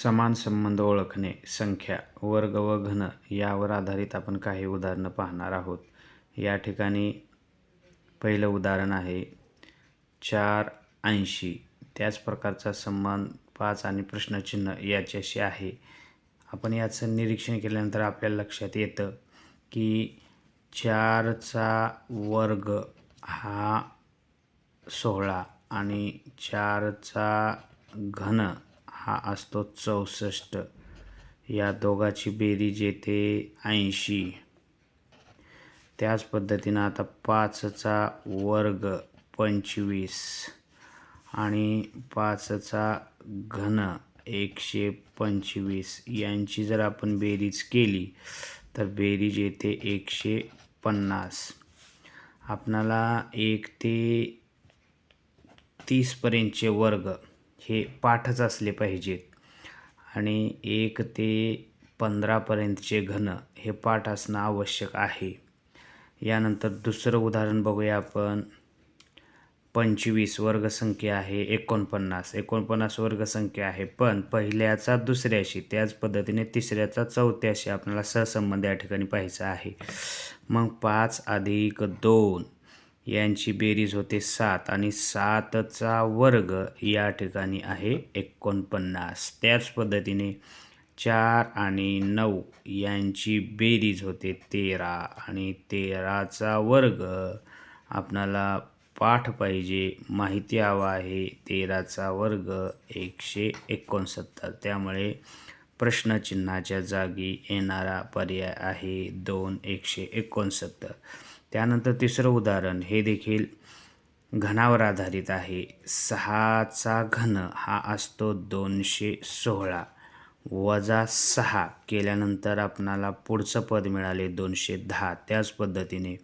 समान संबंध ओळखणे, संख्या, वर्ग व घन यावर आधारित आपण काही उदाहरणं पाहणार आहोत. या ठिकाणी पहिलं उदाहरण आहे 480. त्याच प्रकारचा संबंध 5 आणि प्रश्नचिन्ह याच्याशी आहे. आपण याचं निरीक्षण केल्यानंतर आपल्या लक्षात येतं की 4चा वर्ग हा 16 आणि 4चा घन हा असतो 64. या दोघाची बेरीज येते 80. त्याच पद्धतीनं आता 5चा वर्ग 25 आणि 5चा घन 125 यांची जर आपण बेरीज केली तर बेरीज येते 150. आपणाला 1 ते 30 पर्यंतचे वर्ग हे पाठच असले पाहिजेत आणि 1 ते 15 पर्यंतचे घन हे पाठ असणं आवश्यक आहे. यानंतर दुसरं उदाहरण बघूया आपण. 25 वर्गसंख्या आहे 49 वर्गसंख्या आहे, पण पहिल्याचा दुसऱ्याशी, त्याच पद्धतीने तिसऱ्याचा चौथ्याशी आपल्याला सहसंबंध या ठिकाणी पाहायचा आहे. मग 5 अधिक 2 यांची बेरीज होते 7 आणि 7चा वर्ग या ठिकाणी आहे 49. त्याच पद्धतीने 4 आणि 9 यांची बेरीज होते 13 आणि 13चा वर्ग आपणाला पाठ पाहिजे, माहिती हवा आहे. 13चा वर्ग 169. त्यामुळे प्रश्नचिन्हाच्या जागी येणारा पर्याय आहे 2 169. त्यानंतर तिसरं उदाहरण हे देखील घनावर आधारित आहे. 6चा घन हा असतो 216 वजा 6 केल्यानंतर आपणाला पुढचं पद मिळाले 210. त्याच पद्धतीने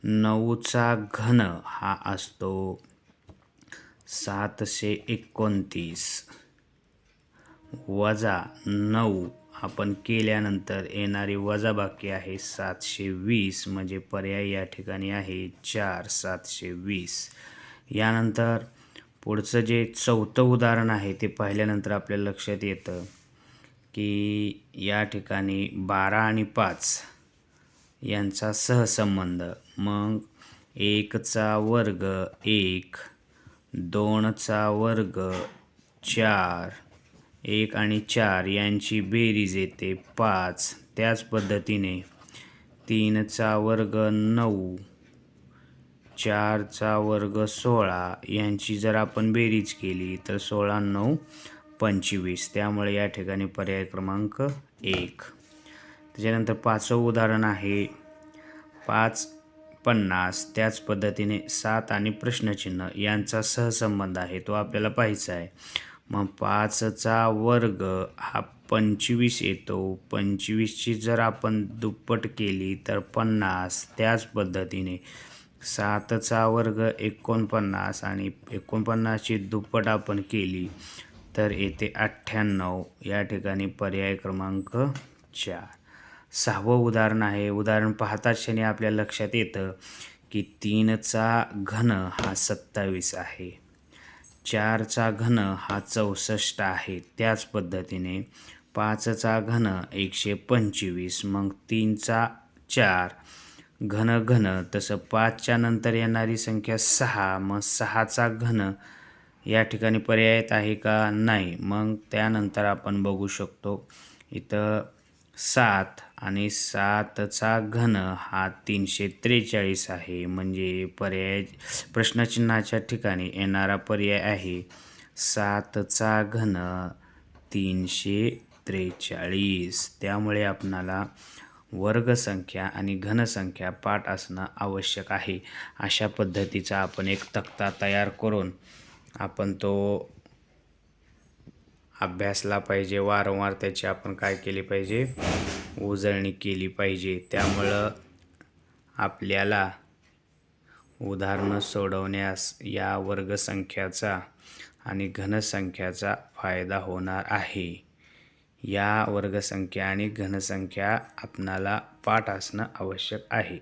9चा घन हा असतो 729 वजा 9 आपण केल्यानंतर येणारी वजाबाकी आहे 720, म्हणजे पर्याय या ठिकाणी आहे 4 720. यानंतर पुढचं जे चौथं उदाहरण आहे ते पाहिल्यानंतर आपल्या लक्षात येतं की या ठिकाणी 12 आणि 5 यांचा सहसंबंध. मग 1चा वर्ग 1, 2चा वर्ग 4, 1 आणि 4 यांची बेरीज येते 5. त्याच पद्धतीने 3चा वर्ग 9, 4चा वर्ग 16 यांची जर आपण बेरीज केली तर 16 9 25. त्यामुळे या ठिकाणी पर्याय क्रमांक 1. त्याच्यानंतर 5वं उदाहरण आहे 5 50. त्याच पद्धतीने 7 आणि प्रश्नचिन्ह यांचा सहसंबंध आहे, तो आपल्याला पाहायचा आहे. मग 5चा वर्ग हा 25 येतो. 25ची जर आपण दुप्पट केली तर 50. त्याच पद्धतीने 7चा वर्ग 49 आणि 49ची दुप्पट आपण केली तर येते 98. या ठिकाणी पर्याय क्रमांक 4. 6वं उदाहरण आहे. उदाहरण पाहताच क्षणी आपल्या लक्षात येतं की 3चा घन हा 27 आहे, 4चा घन हा 64 आहे. त्याच पद्धतीने 5चा घन 125. मग 3चा 4 घन तसं 5च्या नंतर येणारी संख्या 6. मग 6चा घन या ठिकाणी पर्यायात आहे का? नाही. मग त्यानंतर आपण बघू शकतो इथं 7 आणि 7चा घन हा 343 आहे, म्हणजे पर्याय प्रश्नचिन्हाच्या ठिकाणी येणारा पर्याय आहे 7चा घन 343. त्यामुळे आपणाला वर्गसंख्या आणि घनसंख्या पाठ असणं आवश्यक आहे. अशा पद्धतीचा आपण एक तक्ता तयार करून आपण तो अभ्यासला पाहिजे. वारंवार त्याची आपण काय केली पाहिजे? उजळणी केली पाहिजे. त्यामुळं आपल्याला उदाहरणं सोडवण्यास या वर्गसंख्याचा आणि घनसंख्याचा फायदा होणार आहे. या वर्गसंख्या आणि घनसंख्या आपणाला पाठ असणं आवश्यक आहे.